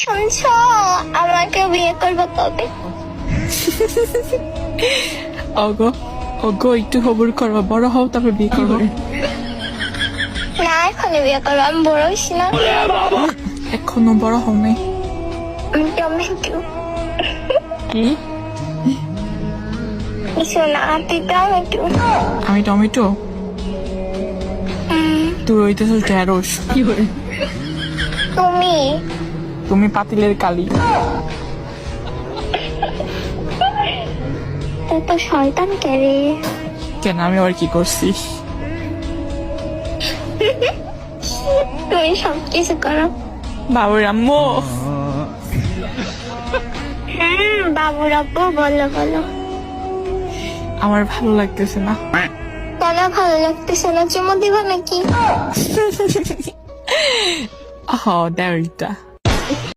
শুনছো, আমাকে বিয়ে করবে কবে? ওগো ওগো একটু খবর করবা, বড় হও তারপরে বিয়ে করবো। না, এখনই বিয়ে করবো, আমি বড় হইছি না। এখনো বড় হও নাই। আমি টমেটো। কি? কিছু না, তুই টমেটো। আমি টমেটো, তুই হইতেছ ঢেঁড়স। তুমি তুমি পাতিলের কালি। তুই তো শয়তান কে রে? কেন, আমি আবার কি করছি? তুমি সব কিছু করো। বাবুর আম্মু, বাবু রাব্বু, বলো বলো। আমার ভালো লাগতেছে না। কেন ভালো লাগতেছে না? চুমু দিবা নাকি? হ, দেওইটা